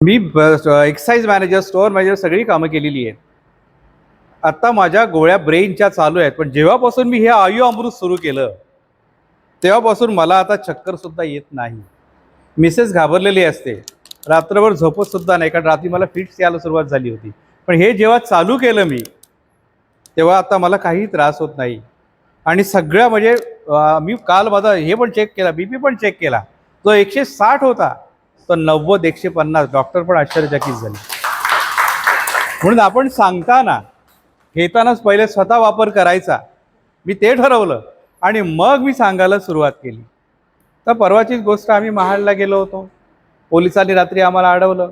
मी excise manager, store manager सगळी कामं केलेली आहेत. आता माझ्या गोळ्या ब्रेनच्या चालू आहेत, पण जेव्हापासून मी हे आयु अमृत सुरू केलं तेव्हापासून मला आता चक्कर सुद्धा येत नाही. मिसेस घाबरलेली असते, रात्रभर झोपत सुद्धा नाही, कारण रात्री मला फिट्स यायला सुरुवात झाली होती. पण हे जेव्हा चालू केलं मी, तेव्हा आता मला काही त्रास होत नाही. आणि सगळ्या म्हणजे मी काल माझा हे पण चेक केला, बीपी पण चेक केला, जो 160 होता तो 90 150. डॉक्टर पण आश्चर्यचकित झाले. म्हणून आपण सांगताना घेतानाच पहिले स्वतः वापर करायचा, मी ते ठरवलं आणि मग मी सांगायला सुरुवात केली. तर परवाचीच गोष्ट, आम्ही महाडला गेलो होतो. पोलिसांनी रात्री आम्हाला अडवलं.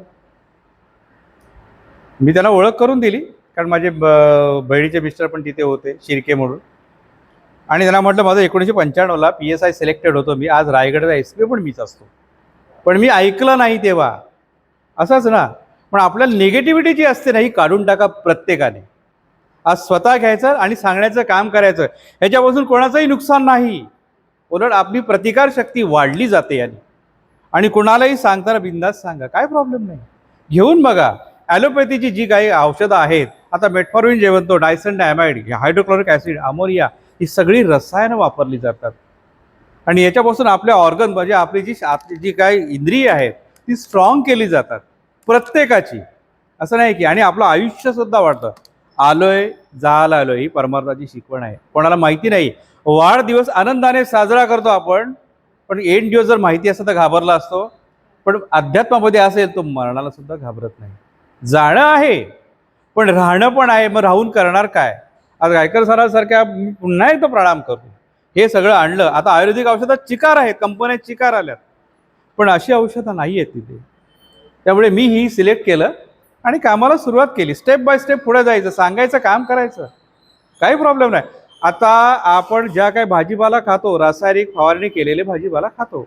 मी त्यांना ओळख करून दिली, कारण माझे बहिणीचे मिस्टर पण तिथे होते, शिर्के म्हणून. आणि त्यांना म्हटलं माझं 1995ला PSI सिलेक्टेड होतो मी, आज रायगडचा SP पण मीच असतो. पण मी ऐकलं नाही तेव्हा. असंच ना, पण आपल्याला निगेटिव्हिटी जी असते ना, ही काढून टाका प्रत्येकाने. आज स्वतः घ्यायचं आणि सांगण्याचं काम करायचं, ह्याच्यापासून कोणाचंही नुकसान नाही, उलट आपली प्रतिकारशक्ती वाढली जाते याने. आणि कुणालाही सांगताना बिंदास सांगा, काय प्रॉब्लेम नाही, घेऊन बघा. ॲलोपॅथीची जी काही औषधं आहेत, आता मेटफॉर्मिन जे म्हणतो, डायसल्फामाइड, हायड्रोक्लोरिक ॲसिड, अमोनिया, ही सगळी रसायनं वापरली जातात. आणि याच्यापासून आपल्या ऑर्गन म्हणजे आपली जी काही इंद्रिय आहेत ती स्ट्रॉंग केली जातात प्रत्येकाची. असं नाही की, आणि आपलं आयुष्यसुद्धा वाढतं. आलोय जायला आलोय, ही परमार्थाची शिकवण आहे. कोणाला माहिती नाही, वाढदिवस आनंदाने साजरा करतो आपण, पण एंड दिवस जर माहिती असतं तर घाबरला असतो. पण अध्यात्मामध्ये असेल तो मरणाला सुद्धा घाबरत नाही. जाणं आहे पण राहणं पण आहे, मग राहून करणार काय. आज गायकर सरांसारख्या मी पुन्हा एकदा प्रणाम करतो. हे सगळं आणलं. आता आयुर्वेदिक औषधात चिकार आहेत, कंपन्यात चिकार आल्यात, पण अशी औषधं नाही आहेत तिथे. त्यामुळे मी ही सिलेक्ट केलं आणि कामाला सुरुवात केली. स्टेप बाय स्टेप पुढे जायचं, सांगायचं, काम करायचं, काही प्रॉब्लेम नाही. आता आपण ज्या काही भाजीपाला खातो, रासायनिक फवारणी केलेले भाजीपाला खातो.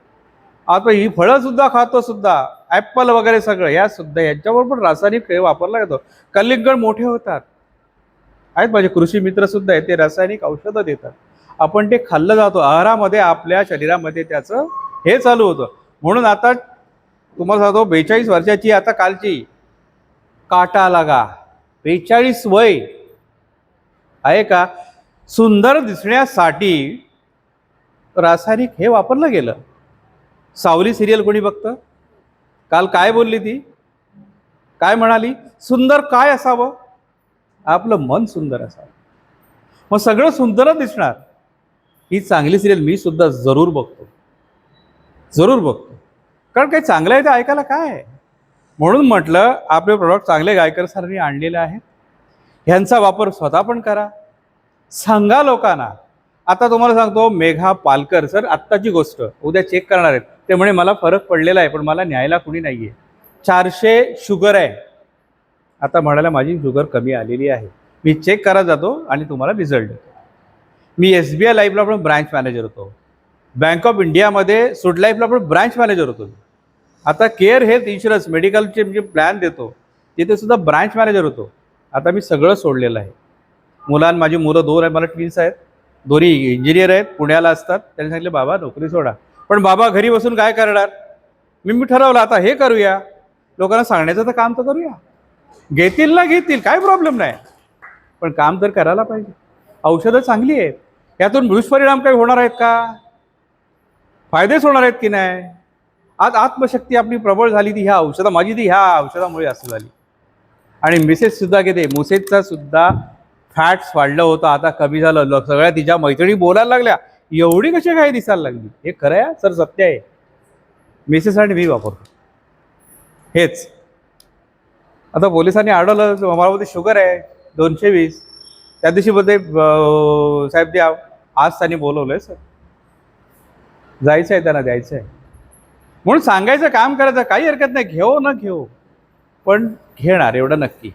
आता ही फळं सुद्धा खातो सुद्धा, ॲपल वगैरे सगळं, या सुद्धा यांच्यावर पण रासायनिक हे वापरला जातो. कलिंगड मोठे होतात, आहेत माझे कृषी मित्र सुद्धा आहेत, ते रासायनिक औषधं देतात. आपण ते खाल्लं जातो आहारामध्ये, आपल्या शरीरामध्ये त्याचं हे चालू होतं. म्हणून आता तुम्हाला सांगतो, 42 वर्षाची आता कालची, काटा लागा, 42 वय आहे का, सुंदर दिसण्यासाठी रासायनिक हे वापरलं गेलं. सावली सिरियल कोणी बघतं? काल काय बोलली ती, काय म्हणाली, सुंदर काय असावं, आपलं मन सुंदर असावं, मग सगळं सुंदरच दिसणार. ही चांगली सिरियल मी सुद्धा जरूर बघतो, जरूर बघतो, कारण काही चांगलं आहे ते ऐकायला काय आहे. म्हणून म्हटलं आपले प्रोडक्ट चांगले गायकर सरांनी आणलेले आहेत, ह्यांचा वापर स्वतः पण करा, सांगा लोकांना. आता तुम्हाला सांगतो, मेघा पालकर सर, आत्ताची गोष्ट, उद्या चेक करणार आहेत, ते म्हणे मला फरक पडलेला आहे पण मला न्यायला कुणी नाही आहे, 400 शुगर आहे. आता म्हणायला माझी शुगर कमी आलेली आहे, मी चेक करा जातो आणि तुम्हाला रिझल्ट देतो. मी SBI लाईफला पण ब्रांच मॅनेजर होतो, बँक ऑफ इंडियामध्ये सुड लाईफला पण ब्रांच मॅनेजर होतो. आता केअर हेल्थ इन्शुरन्स मेडिकलचे जे प्लॅन देतो तिथे सुद्धा ब्रांच मॅनेजर होतो. आता मी सगळं सोडलेलं आहे. माझी मुलं 2 आहेत, मला ट्विन्स आहेत, दोन्ही इंजिनियर आहेत, पुण्याला असतात. त्यांनी सांगितलं बाबा नोकरी सोडा. पण बाबा घरी बसून काय करणार, मी ठरवलं आता हे करूया, लोकांना सांगण्याचं तर काम तर करूया. घेतील ना घेतील, काय प्रॉब्लेम नाही, पण काम तर करायला पाहिजे. औषधं चांगली आहेत, यातून दुष्परिणाम काही होणार आहेत का, फायदेच होणार आहेत की नाही. आज आत्मशक्ती आपली प्रबळ झाली ती ह्या औषधा, माझी ती ह्या औषधामुळे असं झाली. आणि मिसेस सुद्धा घेते, मुसेसचा सुद्धा फॅट्स वाढलं होतं, आता कमी झालं. सगळ्या तिच्या मैत्रिणी बोलायला लागल्या, एवढी कशी काय दिसायला लागली. हे खरं आहे सर, सत्य आहे. मिसेस आणि मी वापरतो हेच. आता पोलिसांनी अडवलं, मला शुगर आहे 220. त्या दिवशी बोलते साहेब द्या, आज त्यांनी बोलवलंय सर, जायचं आहे त्यांना, द्यायचं आहे. म्हणून सांगायचं, काम करायचं, काही हरकत नाही, घेऊ न घेऊ पण घेणार एवढं नक्की.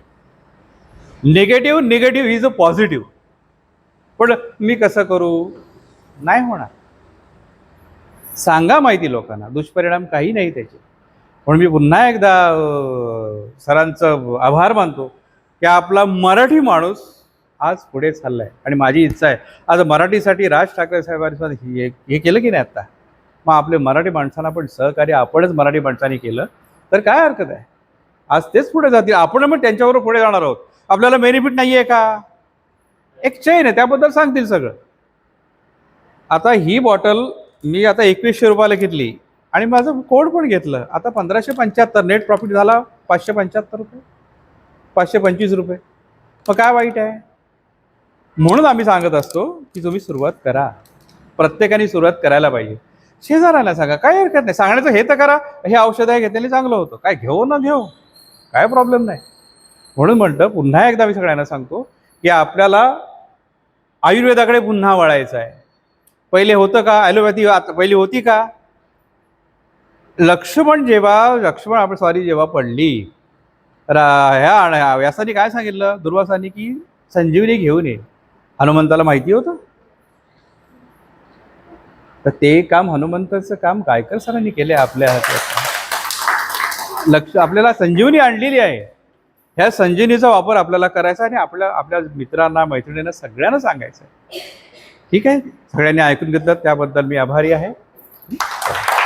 Negative is a positive. पण मी कसं करू, नाही होणार. सांगा माहिती लोकांना, दुष्परिणाम काही नाही त्याचे. म्हणून मी पुन्हा एकदा सरांचं आभार मानतो की आपला मराठी माणूस आज पुढे चाललाय. आणि माझी इच्छा आहे, आज मराठीसाठी राज ठाकरे साहेबांनी हे केलं की नाही आता, मग आपले मराठी माणसांना पण सहकार्य आपणच मराठी माणसांनी केलं तर काय हरकत आहे. आज तेच पुढे जातील, आपण मग त्यांच्याबरोबर पुढे जाणार आहोत. आपल्याला बेनिफिट नाही आहे का? एक चेन आहे, त्याबद्दल सांगतील सगळं. आता ही बॉटल मी आता 2100 रुपयाला घेतली आणि माझं कोड पण घेतलं, आता 1575 नेट प्रॉफिट झाला 575 रुपये, 525 रुपये. मग काय वाईट आहे? म्हणून आम्ही सांगत असतो की तुम्ही सुरुवात करा, प्रत्येकाने सुरुवात करायला पाहिजे. शेजाऱ्याला सांगा, काय हरकत नाही सांगण्याचं, हे तर करा, हे औषध आहे घेतल्याने चांगलं होतं, काय घेऊ ना घेऊ, काय प्रॉब्लेम नाही. म्हणून म्हणतं पुन्हा एकदा मी सगळ्यांना सांगतो की आपल्याला आयुर्वेदाकडे पुन्हा वळायचं आहे. पहिले होतं का ॲलोपॅथी? आता पहिली होती का? लक्ष्मण जेव्हा पडली, ह्या व्यासाने काय सांगितलं दुर्वासाने, की संजीवनी घेऊन ये. हनुमंताला माहिती होतं. तर ते काम, हनुमंताचं काम गायकर सरांनी केले आपल्या हातात. आपल्याला संजीवनी आणलेली आहे, ह्या संजीवनीचा वापर आपल्याला करायचा आणि आपल्या मित्रांना, मैत्रिणींना, सगळ्यांना सांगायचं. ठीक आहे, सगळ्यांनी ऐकून घेतलं त्याबद्दल मी आभारी आहे.